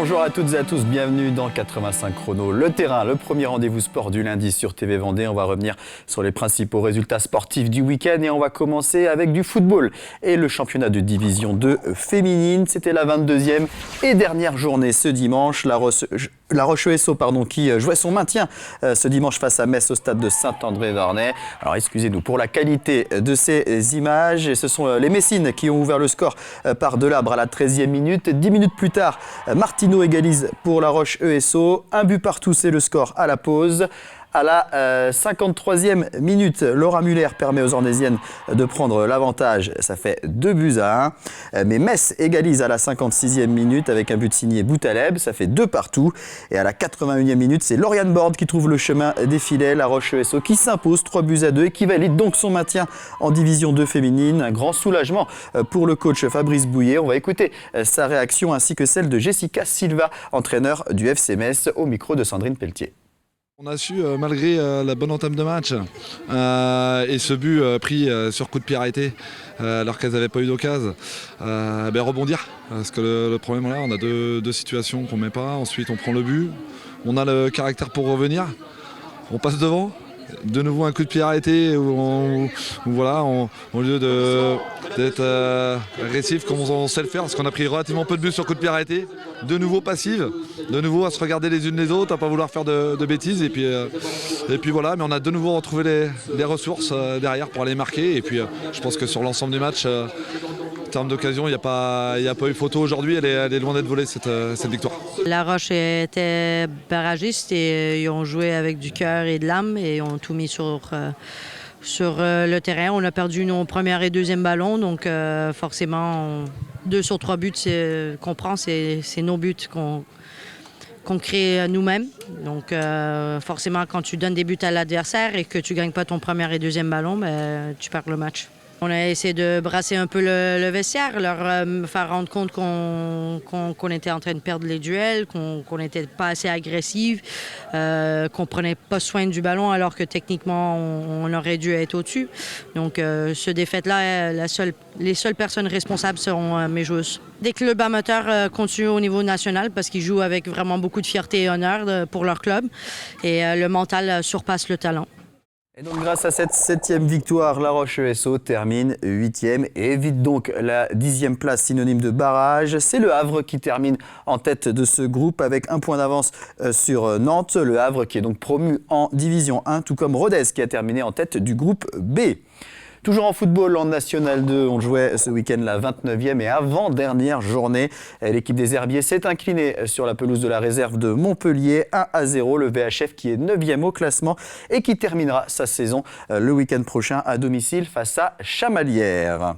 Bonjour à toutes et à tous, bienvenue dans 85 Chrono, le terrain, le premier rendez-vous sport du lundi sur TV Vendée. On va revenir sur les principaux résultats sportifs du week-end et on va commencer avec du football et le championnat de division 2 féminine. C'était la 22e et dernière journée ce dimanche. La Roche ESO qui jouait son maintien ce dimanche face à Metz au stade de Saint-André-Varnay. Alors excusez-nous pour la qualité de ces images. Et ce sont les Messines qui ont ouvert le score par Delabre à la 13e minute. 10 minutes plus tard, Martino égalise pour la Roche ESO. Un but partout, c'est le score à la pause. À la 53e minute, Laura Muller permet aux Ornésiennes de prendre l'avantage. Ça fait 2-1. Mais Metz égalise à la 56e minute avec un but signé Boutaleb. Ça fait 2 partout. Et à la 81e minute, c'est Lauriane Borde qui trouve le chemin des filets. La Roche ESO qui s'impose 3-2 et qui valide donc son maintien en division 2 féminine. Un grand soulagement pour le coach Fabrice Bouillet. On va écouter sa réaction ainsi que celle de Jessica Silva, entraîneur du FC Metz, au micro de Sandrine Pelletier. On a su, malgré la bonne entame de match et ce but pris sur coup de pied arrêté, alors qu'elles n'avaient pas eu d'occasion, rebondir. Parce que le problème, là, on a deux situations qu'on ne met pas. Ensuite, on prend le but. On a le caractère pour revenir. On passe devant. De nouveau un coup de pied arrêté où au lieu d'être agressif comme on sait le faire, parce qu'on a pris relativement peu de buts sur coup de pied arrêté, de nouveau passive, de nouveau à se regarder les unes les autres, à pas vouloir faire de bêtises et puis voilà, mais on a de nouveau retrouvé les ressources derrière pour aller marquer et puis je pense que sur l'ensemble du match, en termes d'occasion, il n'y a pas eu photo aujourd'hui, elle est loin d'être volée cette victoire. La Roche était barragiste et ils ont joué avec du cœur et de l'âme et ont tout mis sur le terrain. On a perdu nos premiers et deuxième ballons, donc forcément 2 sur 3 buts qu'on prend, c'est nos buts qu'on crée nous-mêmes. Donc forcément quand tu donnes des buts à l'adversaire et que tu ne gagnes pas ton premier et deuxième ballon, tu perds le match. On a essayé de brasser un peu le vestiaire, leur faire rendre compte qu'on était en train de perdre les duels, qu'on n'était pas assez agressif, qu'on prenait pas soin du ballon alors que techniquement on aurait dû être au-dessus. Donc ce défaite-là, les seules personnes responsables seront mes joueuses. Des clubs amateurs continuent au niveau national parce qu'ils jouent avec vraiment beaucoup de fierté et honneur pour leur club et le mental surpasse le talent. Et donc grâce à cette 7e victoire, la Roche ESO termine 8e et évite donc la 10e place synonyme de barrage. C'est le Havre qui termine en tête de ce groupe avec 1 point d'avance sur Nantes. Le Havre qui est donc promu en division 1, tout comme Rodez qui a terminé en tête du groupe B. Toujours en football, en National 2, on jouait ce week-end la 29e et avant-dernière journée. L'équipe des Herbiers s'est inclinée sur la pelouse de la réserve de Montpellier, 1-0. Le VHF qui est 9e au classement et qui terminera sa saison le week-end prochain à domicile face à Chamalières.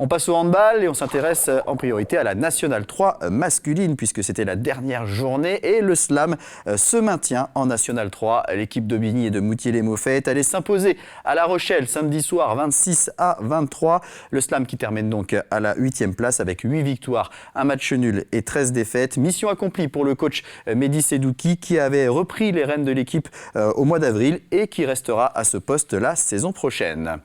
On passe au handball et on s'intéresse en priorité à la Nationale 3 masculine puisque c'était la dernière journée et le Slam se maintient en Nationale 3. L'équipe d'Aubigny et de Moutier-les-Mauffais est allée s'imposer à La Rochelle samedi soir 26-23. Le Slam qui termine donc à la 8e place avec 8 victoires, 1 match nul et 13 défaites. Mission accomplie pour le coach Mehdi Sedouki qui avait repris les rênes de l'équipe au mois d'avril et qui restera à ce poste la saison prochaine.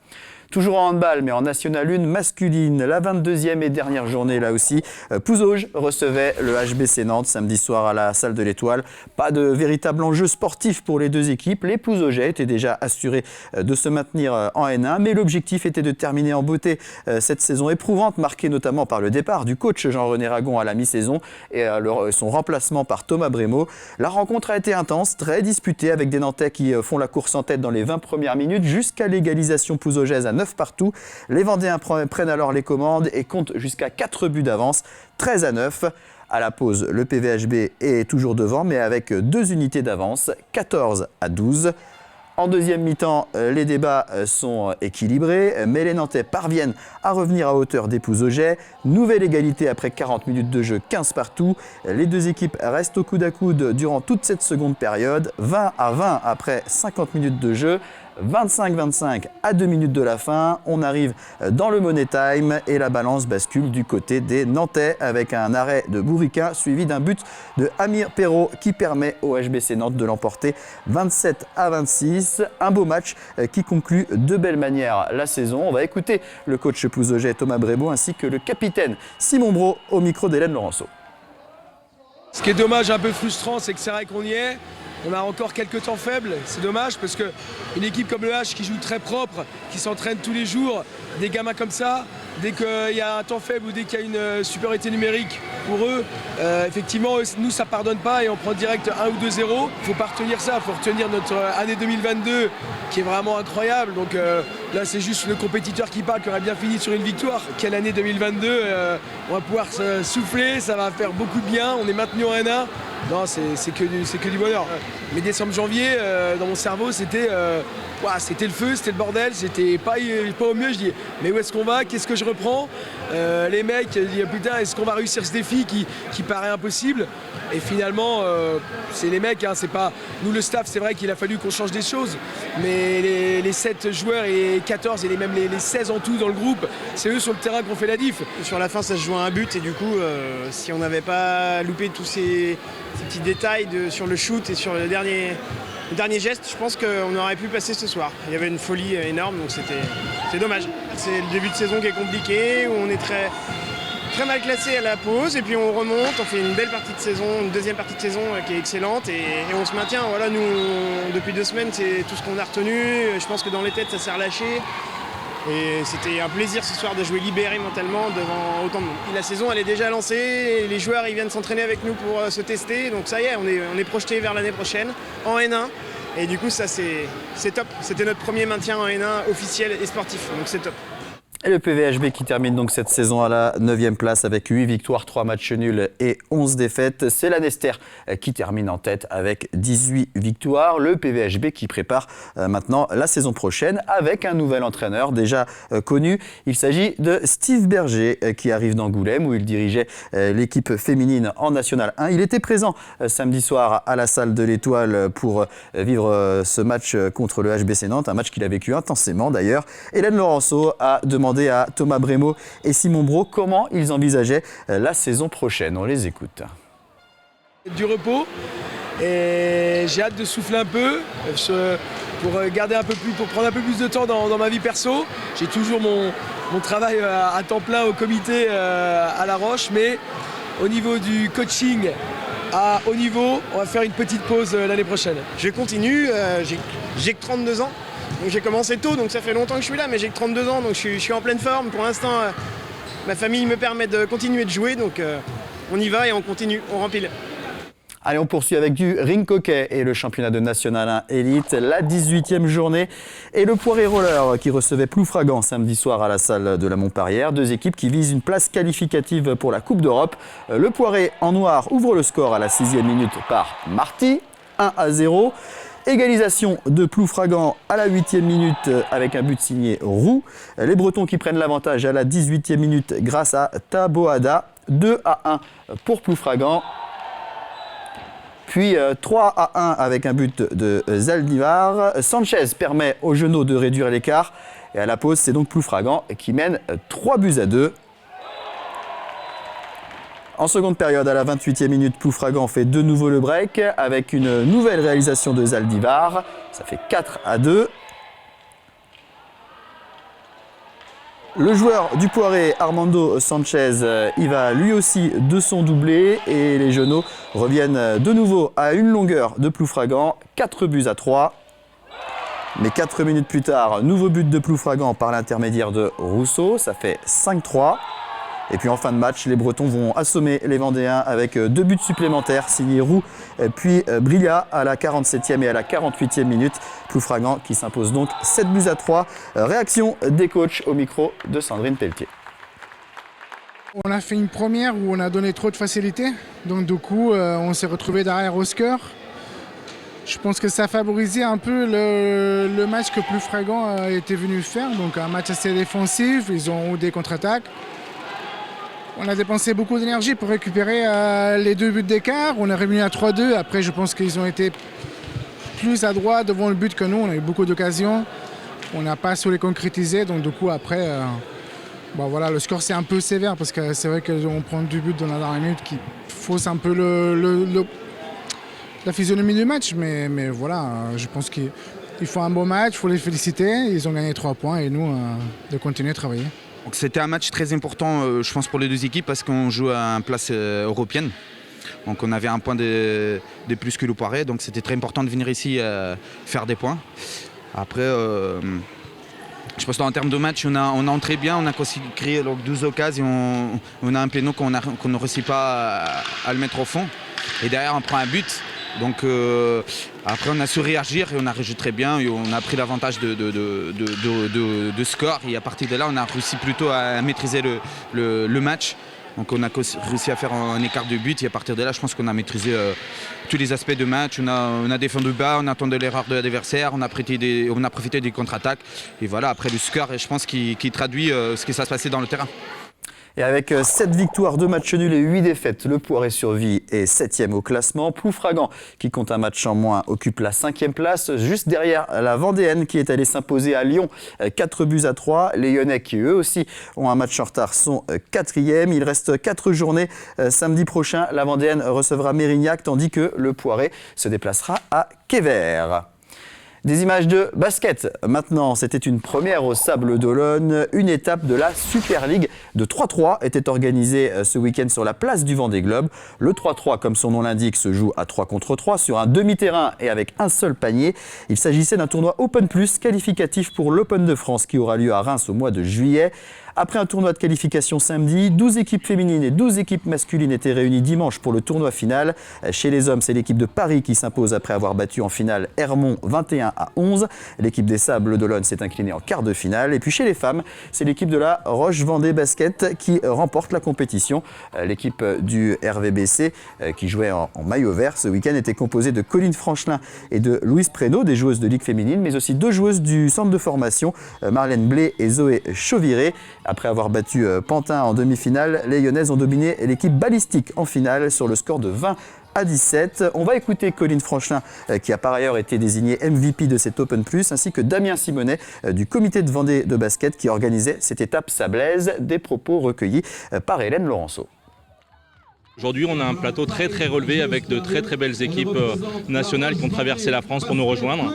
Toujours en handball, mais en National 1 masculine, la 22e et dernière journée là aussi. Pouzauges recevait le HBC Nantes samedi soir à la salle de l'Étoile. Pas de véritable enjeu sportif pour les deux équipes. Les Pouzaugais étaient déjà assurés de se maintenir en N1, mais l'objectif était de terminer en beauté cette saison éprouvante, marquée notamment par le départ du coach Jean-René Ragon à la mi-saison et son remplacement par Thomas Brémaud. La rencontre a été intense, très disputée avec des Nantais qui font la course en tête dans les 20 premières minutes jusqu'à l'égalisation pouzaugeaise à 9 partout. Les Vendéens prennent alors les commandes et comptent jusqu'à 4 buts d'avance, 13-9. À la pause, le PVHB est toujours devant, mais avec 2 unités d'avance, 14-12. En deuxième mi-temps, les débats sont équilibrés, mais les Nantais parviennent à revenir à hauteur des Pouzaugais. Nouvelle égalité après 40 minutes de jeu, 15 partout. Les deux équipes restent au coude à coude durant toute cette seconde période, 20-20 après 50 minutes de jeu. 25-25 à 2 minutes de la fin, on arrive dans le Money Time et la balance bascule du côté des Nantais avec un arrêt de Bourriquin suivi d'un but de Amir Perrault qui permet au HBC Nantes de l'emporter 27-26. Un beau match qui conclut de belle manière la saison. On va écouter le coach pouzaugais Thomas Brémaud ainsi que le capitaine Simon Brault au micro d'Hélène Laurenceau. Ce qui est dommage, un peu frustrant, c'est que c'est vrai qu'on y est. On a encore quelques temps faibles, c'est dommage parce qu'une équipe comme le H qui joue très propre, qui s'entraîne tous les jours, des gamins comme ça, dès qu'il y a un temps faible ou dès qu'il y a une supériorité numérique pour eux, effectivement, nous ça pardonne pas et on prend direct 1 ou 2-0. Il ne faut pas retenir ça, il faut retenir notre année 2022 qui est vraiment incroyable. Donc là c'est juste le compétiteur qui parle, qui aurait bien fini sur une victoire. Quelle année 2022, on va pouvoir souffler, ça va faire beaucoup de bien, on est maintenu en N1. Non, c'est que du bonheur. Mais décembre, janvier, dans mon cerveau, c'était le feu, c'était le bordel, c'était pas au mieux. Je dis, mais où est-ce qu'on va? Qu'est-ce que je reprends? Les mecs, je dis, putain, est-ce qu'on va réussir ce défi qui paraît impossible? Et finalement, c'est les mecs, hein, c'est pas... Nous, le staff, c'est vrai qu'il a fallu qu'on change des choses. Mais les 7 joueurs et 14 et même les 16 en tout dans le groupe, c'est eux sur le terrain qui ont fait la diff. Sur la fin, ça se joue à un but et du coup, si on n'avait pas loupé tous ces petits détails sur le shoot et sur le dernier geste, je pense qu'on aurait pu passer ce soir. Il y avait une folie énorme, donc c'est dommage. C'est le début de saison qui est compliqué, où on est très mal classé à la pause et puis on remonte, on fait une belle partie de saison, une deuxième partie de saison qui est excellente et on se maintient. Voilà, nous, depuis 2 semaines, c'est tout ce qu'on a retenu. Je pense que dans les têtes, ça s'est relâché. Et c'était un plaisir ce soir de jouer libéré mentalement devant autant de monde. La saison elle est déjà lancée, les joueurs ils viennent s'entraîner avec nous pour se tester, donc ça y est, on est projeté vers l'année prochaine en N1. Et du coup ça c'est top, c'était notre premier maintien en N1 officiel et sportif, donc c'est top. Et le PVHB qui termine donc cette saison à la 9e place avec 8 victoires, 3 matchs nuls et 11 défaites. C'est la Nester qui termine en tête avec 18 victoires. Le PVHB qui prépare maintenant la saison prochaine avec un nouvel entraîneur déjà connu. Il s'agit de Steve Berger qui arrive d'Angoulême où il dirigeait l'équipe féminine en National 1. Il était présent samedi soir à la salle de l'Étoile pour vivre ce match contre le HBC Nantes, un match qu'il a vécu intensément d'ailleurs. Hélène Laurenceau a demandé à Thomas Brémaud et Simon Brault comment ils envisageaient la saison prochaine. On les écoute. Du repos et j'ai hâte de souffler un peu pour prendre un peu plus de temps dans ma vie perso. J'ai toujours mon travail à temps plein au comité à La Roche, mais au niveau du coaching à haut niveau, on va faire une petite pause l'année prochaine. Je continue, j'ai que 32 ans. Donc j'ai commencé tôt, donc ça fait longtemps que je suis là, mais j'ai que 32 ans, donc je suis en pleine forme. Pour l'instant, ma famille me permet de continuer de jouer, donc on y va et on continue, on rempile. Allez, on poursuit avec du rink hockey et le championnat de National 1 Élite, la 18e journée. Et le Poiré Roller qui recevait Ploufragan samedi soir à la salle de la Montparière. 2 équipes qui visent une place qualificative pour la Coupe d'Europe. Le Poiré en noir ouvre le score à la 6e minute par Marty, 1-0. Égalisation de Ploufragan à la 8e minute avec un but signé Roux. Les Bretons qui prennent l'avantage à la 18e minute grâce à Taboada. 2-1 pour Ploufragan. Puis 3-1 avec un but de Zaldivar. Sanchez permet aux Genoux de réduire l'écart. Et à la pause, c'est donc Ploufragan qui mène 3-2. En seconde période, à la 28e minute, Ploufragan fait de nouveau le break avec une nouvelle réalisation de Zaldivar. Ça fait 4-2. Le joueur du Poiré, Armando Sanchez, y va lui aussi de son doublé et les Genoux reviennent de nouveau à une longueur de Ploufragan, 4-3. Mais 4 minutes plus tard, nouveau but de Ploufragan par l'intermédiaire de Rousseau, ça fait 5-3. Et puis en fin de match, les Bretons vont assommer les Vendéens avec 2 buts supplémentaires signés Roux puis Brillat à la 47e et à la 48e minute. Ploufragan qui s'impose donc 7-3. Réaction des coachs au micro de Sandrine Pelletier. On a fait une première où on a donné trop de facilité. Donc du coup, on s'est retrouvé derrière au score. Je pense que ça a favorisé un peu le match que Ploufragan était venu faire. Donc un match assez défensif, ils ont eu des contre-attaques. On a dépensé beaucoup d'énergie pour récupérer les 2 buts d'écart. On est revenu à 3-2. Après, je pense qu'ils ont été plus adroits devant le but que nous. On a eu beaucoup d'occasions. On n'a pas su les concrétiser. Donc, du coup, après, voilà, le score, c'est un peu sévère parce que c'est vrai qu'on prend 2 buts dans la dernière minute qui fausse un peu la physionomie du match. Mais voilà, je pense qu'il faut un bon match. Il faut les féliciter. Ils ont gagné 3 points et nous, de continuer à travailler. Donc c'était un match très important, je pense, pour les 2 équipes parce qu'on joue à une place européenne. Donc on avait un point de plus que le Poiré, donc c'était très important de venir ici faire des points. Après, je pense qu'en termes de match, on a entré bien, on a créé 12 occasions, on a un péno qu'on ne réussit pas à le mettre au fond. Et derrière, on prend un but. Donc après, on a su réagir et on a réagi très bien. Et on a pris l'avantage de score. Et à partir de là, on a réussi plutôt à maîtriser le match. Donc on a réussi à faire un écart de but. Et à partir de là, je pense qu'on a maîtrisé tous les aspects de match. On a défendu bas, on a attendu l'erreur de l'adversaire, on a profité des contre-attaques. Et voilà, après le score, je pense qu'il traduit ce qui s'est passé dans le terrain. Et avec 7 victoires, 2 matchs nuls et 8 défaites, le Poiré survit est 7e au classement. Ploufragan, qui compte un match en moins, occupe la 5e place, juste derrière la Vendéenne qui est allée s'imposer à Lyon 4-3. Les Lyonnais qui eux aussi ont un match en retard sont 4e. Il reste 4 journées. Samedi prochain, la Vendéenne recevra Mérignac tandis que le Poiré se déplacera à Quévert. Des images de basket. Maintenant, c'était une première au Sables d'Olonne. Une étape de la Super League de 3-3 était organisée ce week-end sur la place du Vendée Globe. Le 3-3, comme son nom l'indique, se joue à 3 contre 3 sur un demi-terrain et avec un seul panier. Il s'agissait d'un tournoi Open Plus qualificatif pour l'Open de France qui aura lieu à Reims au mois de juillet. Après un tournoi de qualification samedi, 12 équipes féminines et 12 équipes masculines étaient réunies dimanche pour le tournoi final. Chez les hommes, c'est l'équipe de Paris qui s'impose après avoir battu en finale Hermont 21-11. L'équipe des Sables d'Olonne s'est inclinée en quart de finale. Et puis chez les femmes, c'est l'équipe de la Roche-Vendée Basket qui remporte la compétition. L'équipe du RVBC qui jouait en maillot vert ce week-end était composée de Colline Franchelin et de Louise Prénaud, des joueuses de Ligue féminine, mais aussi 2 joueuses du centre de formation, Marlène Blé et Zoé Chauviré. Après avoir battu Pantin en demi-finale, les Lyonnaises ont dominé l'équipe balistique en finale sur le score de 20-17. On va écouter Colline Franchelin, qui a par ailleurs été désigné MVP de cet Open Plus, ainsi que Damien Simonet du comité de Vendée de basket qui organisait cette étape sablaise. Des propos recueillis par Hélène Laurenceau. Aujourd'hui, on a un plateau très relevé avec de très belles équipes nationales qui ont traversé la France pour nous rejoindre,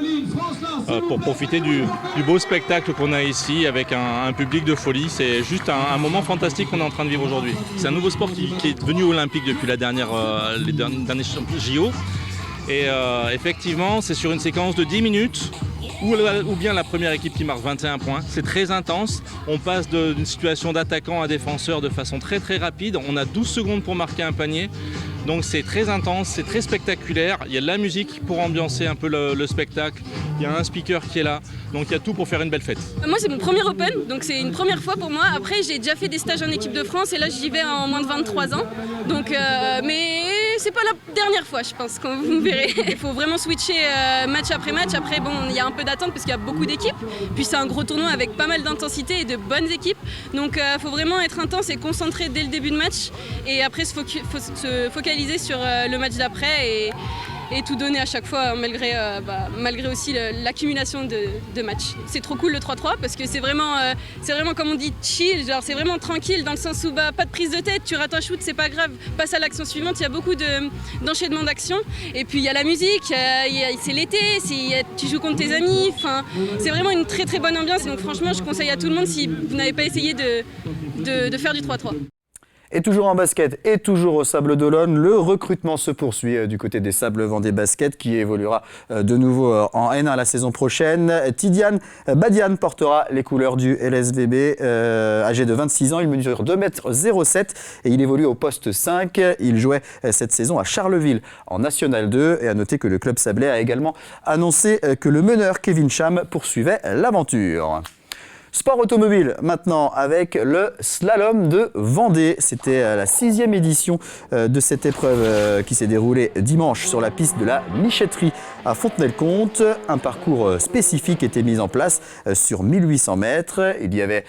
pour profiter du beau spectacle qu'on a ici avec un public de folie. C'est juste un moment fantastique qu'on est en train de vivre aujourd'hui. C'est un nouveau sport qui est devenu olympique depuis les derniers JO. Et effectivement, c'est sur une séquence de 10 minutes. Ou bien la première équipe qui marque 21 points. C'est très intense. On passe d'une situation d'attaquant à défenseur de façon très rapide. On a 12 secondes pour marquer un panier. Donc c'est très intense, c'est très spectaculaire. Il y a de la musique pour ambiancer un peu le spectacle. Il y a un speaker qui est là. Donc il y a tout pour faire une belle fête. Moi c'est mon premier Open, donc c'est une première fois pour moi. Après j'ai déjà fait des stages en équipe de France et là j'y vais en moins de 23 ans. Donc, mais c'est pas la dernière fois je pense, quand vous verrez. Il faut vraiment switcher match après match. Après bon, il y a un peu d'attente parce qu'il y a beaucoup d'équipes. Puis c'est un gros tournoi avec pas mal d'intensité et de bonnes équipes. Donc il faut vraiment être intense et concentré dès le début de match. Et après se focaliser sur le match d'après et tout donner à chaque fois malgré aussi l'accumulation de matchs. C'est trop cool le 3-3 parce que c'est vraiment comme on dit chill, genre c'est vraiment tranquille dans le sens où pas de prise de tête, tu rates un shoot, c'est pas grave, passe à l'action suivante, il y a beaucoup d'enchaînements d'actions et puis il y a la musique, c'est l'été, tu joues contre tes amis, c'est vraiment une très bonne ambiance et donc franchement je conseille à tout le monde si vous n'avez pas essayé de faire du 3-3. Et toujours en basket et toujours au Sables d'Olonne, le recrutement se poursuit du côté des Sables Vendée Basket qui évoluera de nouveau en N1 la saison prochaine. Tidiane Badiane portera les couleurs du LSVB, âgé de 26 ans. Il mesure 2,07 m et il évolue au poste 5. Il jouait cette saison à Charleville en National 2 et à noter que le club sablais a également annoncé que le meneur Kevin Cham poursuivait l'aventure. Sport automobile maintenant avec le slalom de Vendée. C'était la 6e édition de cette épreuve qui s'est déroulée dimanche sur la piste de la Michetterie à Fontenay-le-Comte. Un parcours spécifique était mis en place sur 1800 mètres. Il y avait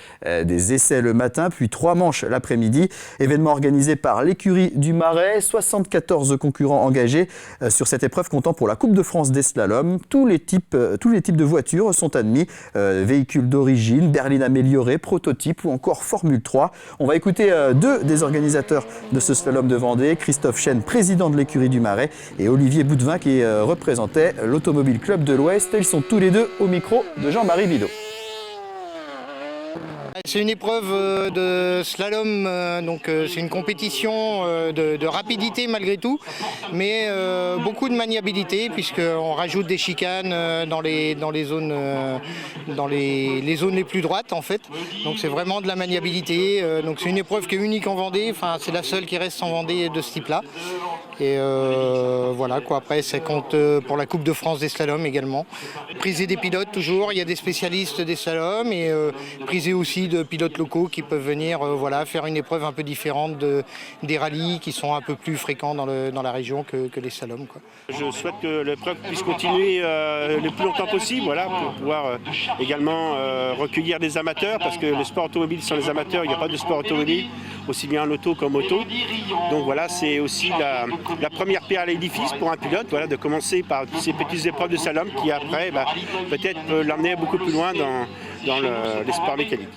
des essais le matin puis 3 manches l'après-midi. Événement organisé par l'écurie du Marais. 74 concurrents engagés sur cette épreuve comptant pour la Coupe de France des slaloms. Tous les types de voitures sont admis. Véhicules d'origine, berline améliorée, prototype ou encore Formule 3. On va écouter 2 des organisateurs de ce slalom de Vendée, Christophe Chêne, président de l'écurie du Marais, et Olivier Boudevin qui représentait l'Automobile Club de l'Ouest. Ils sont tous les deux au micro de Jean-Marie Bidot. C'est une épreuve de slalom, donc c'est une compétition de rapidité malgré tout, mais beaucoup de maniabilité puisqu'on rajoute des chicanes dans les zones les plus droites en fait. Donc c'est vraiment de la maniabilité. Donc c'est une épreuve qui est unique en Vendée. Enfin c'est la seule qui reste en Vendée de ce type-là. Et voilà quoi. Après ça compte pour la Coupe de France des slaloms également. Priser des pilotes toujours. Il y a des spécialistes des slaloms et priser aussi de pilotes locaux qui peuvent venir faire une épreuve un peu différente des rallyes qui sont un peu plus fréquents dans la région que les slaloms, quoi. Je souhaite que l'épreuve puisse continuer le plus longtemps possible, pour pouvoir également recueillir des amateurs, parce que le sport automobile sans les amateurs, il n'y a pas de sport automobile, aussi bien en auto qu'en moto. Donc voilà, c'est aussi la première pierre à l'édifice pour un pilote, de commencer par ces petites épreuves de slalom qui après peut-être peut l'emmener beaucoup plus loin dans les sports mécaniques.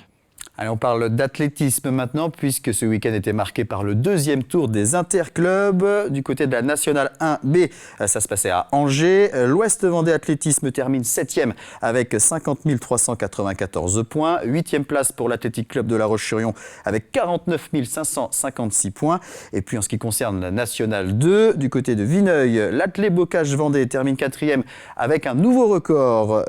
Allez, on parle d'athlétisme maintenant, puisque ce week-end était marqué par le deuxième tour des interclubs. Du côté de la Nationale 1B, ça se passait à Angers. L'Ouest Vendée Athlétisme termine 7e avec 50 394 points. 8e place pour l'Athletic Club de La Roche-sur-Yon avec 49 556 points. Et puis en ce qui concerne la Nationale 2, du côté de Vineuil, l'Athlé Bocage Vendée termine 4e avec un nouveau record,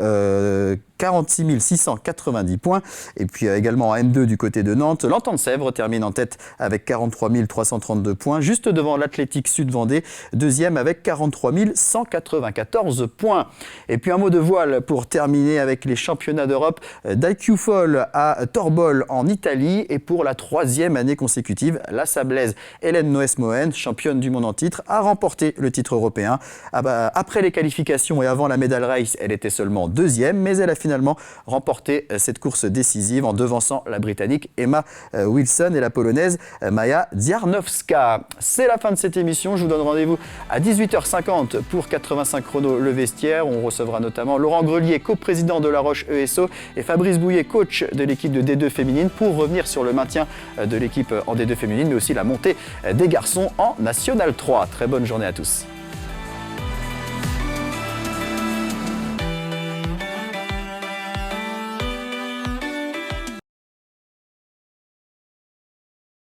46 690 points. Et puis également en M2 du côté de Nantes, l'Entente-Sèvres termine en tête avec 43 332 points, juste devant l'Athlétique Sud-Vendée, deuxième avec 43 194 points. Et puis un mot de voile pour terminer avec les championnats d'Europe d'IQ-Fall à Torbole en Italie. Et pour la 3e année consécutive, la Sablaise Hélène Noës-Mohen, championne du monde en titre, a remporté le titre européen. Après les qualifications et avant la medal race, elle était seulement deuxième, mais elle a finalement remporté cette course décisive en devançant la Britannique Emma Wilson et la Polonaise Maja Dziarnowska. C'est la fin de cette émission. Je vous donne rendez-vous à 18h50 pour 85 chrono le vestiaire. On recevra notamment Laurent Grelier, coprésident de La Roche ESO, et Fabrice Bouillet, coach de l'équipe de D2 féminine, pour revenir sur le maintien de l'équipe en D2 féminine, mais aussi la montée des garçons en National 3. Très bonne journée à tous.